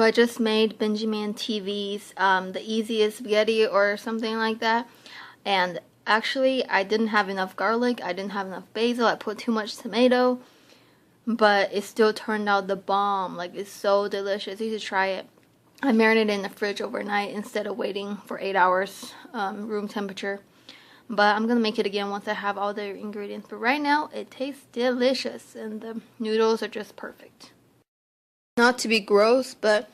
So I just made BENJIMANTV'S the easiest spaghetti or something like that, and actually I didn't have enough garlic, I didn't have enough basil, I put too much tomato, but it still turned out the bomb. Like, it's so delicious. You should try it. I marinated it in the fridge overnight instead of waiting for 8 hours room temperature. But I'm gonna make it again once I have all the ingredients. But right now it tastes delicious and the noodles are just perfect. Not to be gross, but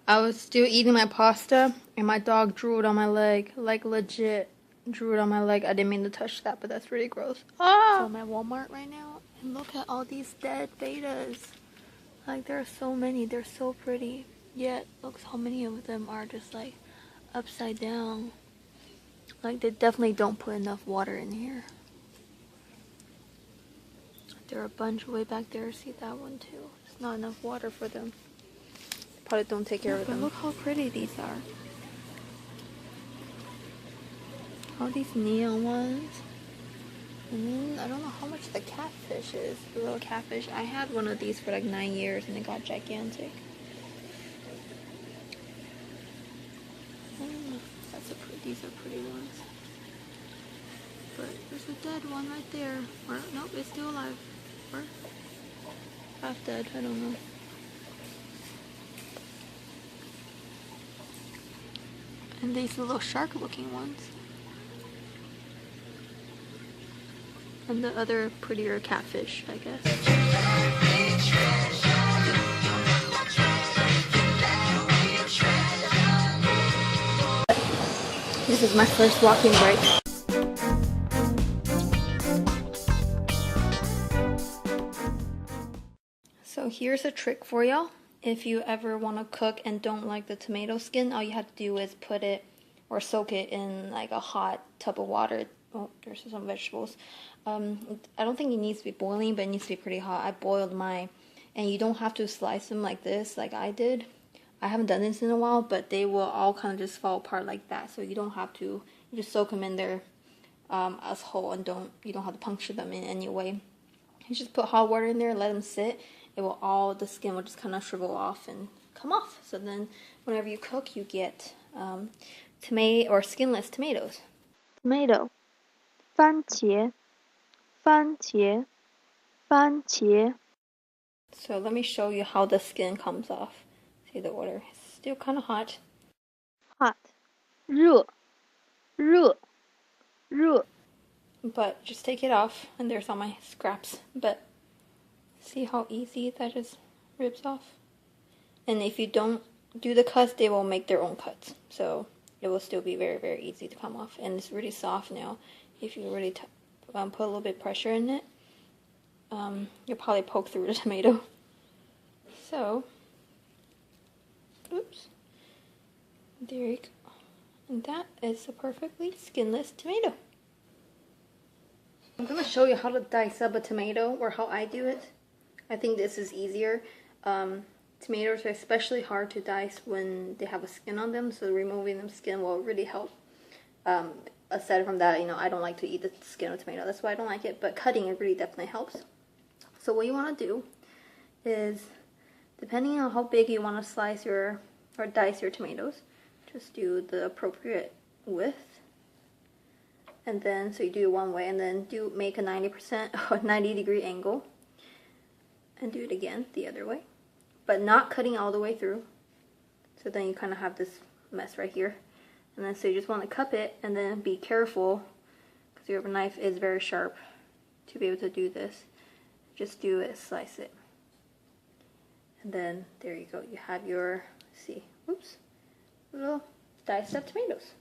I was still eating my pasta and my dog drooled on my leg. Like, legit drooled on my leg. I didn't mean to touch that, but that's really gross. Ah! So I'm at Walmart right now and look at all these dead bettas. Like, there are so many. They're so pretty. Yet look how many of them are just like upside down. Like, they definitely don't put enough water in here. There are a bunch way back there. See that one too. There's not enough water for them. Probably don't take care of them. Look how pretty these are. All these neon ones. And then I don't know how much the catfish is. The little catfish. I had one of these for like 9 years and it got gigantic. These are pretty ones. But there's a dead one right there. Or nope, it's still alive. Or half dead, I don't know. And these little shark looking ones. And the other prettier catfish, I guess. This is my first walking break. So here's a trick for y'all. If you ever want to cook and don't like the tomato skin, all you have to do is put it or soak it in like a hot tub of water. Oh, there's some vegetables. I don't think it needs to be boiling, but it needs to be pretty hot. I boiled mine, and you don't have to slice them like this like I did. I haven't done this in a while, but they will all kind of just fall apart like that. So you don't have to, you just soak them in there as whole, and you don't have to puncture them in any way. You just put hot water in there, let them sit. It will the skin will just kind of shrivel off and come off. So then whenever you cook, you get tomato or skinless tomatoes. Tomato, 番茄, 番茄, 番茄. So let me show you how the skin comes off. See the water is still kind of hot. Hot. 热, 热, 热. But just take it off, and there's all my scraps. But see how easy that just rips off? And if you don't do the cuts, they will make their own cuts. So it will still be very, very easy to come off. And it's really soft now. If you really put a little bit of pressure in it, you'll probably poke through the tomato. So, oops, there you go. And that is a perfectly skinless tomato. I'm going to show you how to dice up a tomato, or how I do it. I think this is easier. Tomatoes are especially hard to dice when they have a skin on them, so removing the skin will really help. Aside from that, I don't like to eat the skin of tomato. That's why I don't like it, but cutting it really definitely helps. So what you want to do is, depending on how big you want to slice or dice your tomatoes, just do the appropriate width. And then, so you do it one way, and then make a 90% or 90-degree angle, and do it again the other way, but not cutting all the way through. So then you kind of have this mess right here. And then so you just want to cup it, and then be careful, because your knife is very sharp to be able to do this. Just do it, slice it. And then there you go, you have your, little diced up tomatoes.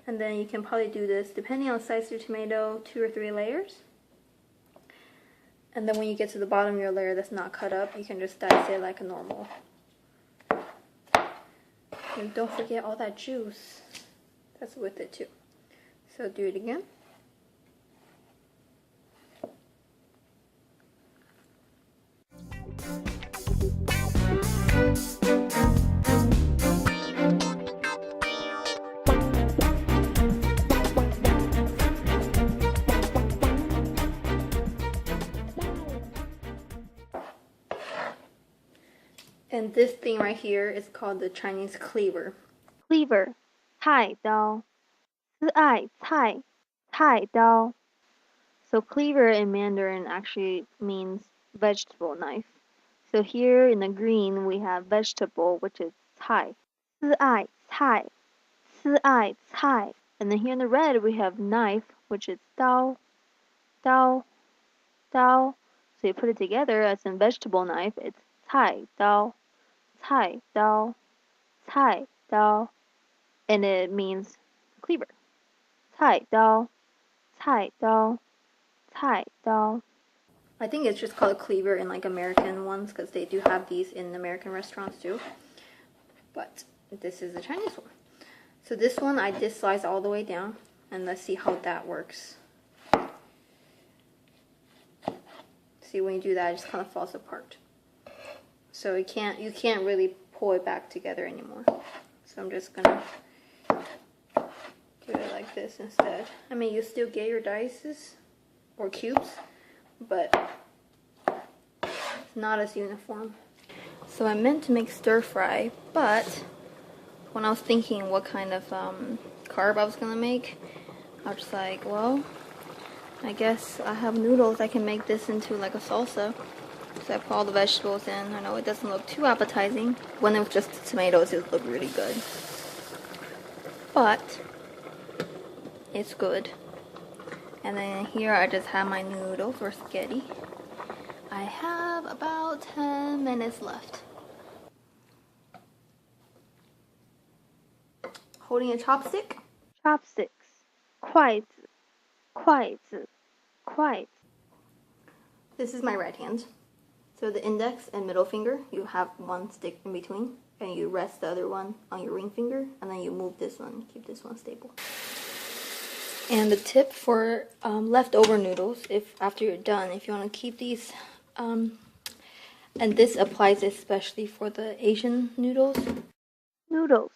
And then you can probably do this, depending on the size of your tomato, 2 or 3 layers. And then when you get to the bottom of your layer that's not cut up, you can just dice it like a normal. And don't forget all that juice that's with it too. So do it again. And this thing right here is called the Chinese cleaver. Cleaver, 菜刀. 慈爱菜,菜刀. So cleaver in Mandarin actually means vegetable knife. So here in the green we have vegetable, which is 菜. 慈爱菜,慈爱菜. And then here in the red we have knife, which is 刀, 刀, 刀. So you put it together as in vegetable knife, it's 菜刀, 菜刀, 菜刀. And it means cleaver. 菜刀, 菜刀, 菜刀. I think it's just called cleaver in like American ones because they do have these in American restaurants too. But this is the Chinese one. So this one I did slice all the way down, and let's see how that works. See, when you do that, it just kind of falls apart. So you can't really pull it back together anymore. So I'm just gonna do it like this instead. I mean, you still get your dices or cubes, but it's not as uniform. So I meant to make stir fry, but when I was thinking what kind of carb I was gonna make, I was just like, well, I guess I have noodles. I can make this into like a salsa. So I put all the vegetables in. I know it doesn't look too appetizing. When it was just the tomatoes, it looked really good. But it's good. And then here I just have my noodles or spaghetti. I have about 10 minutes left. Holding a chopstick. Chopsticks, 筷子, 筷子, 筷子. This is my right hand. So the index and middle finger, you have one stick in between, and you rest the other one on your ring finger, and then you move this one, keep this one stable. And the tip for leftover noodles, if after you're done, if you want to keep these, and this applies especially for the Asian noodles. Noodles,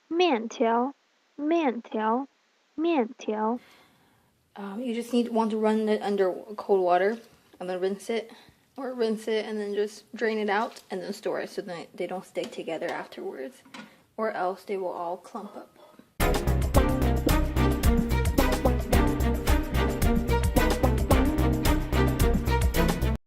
面条, 面条, 面条. You just want to run it under cold water, and then rinse it, and then just drain it out, and then store it so that they don't stick together afterwards, or else they will all clump up.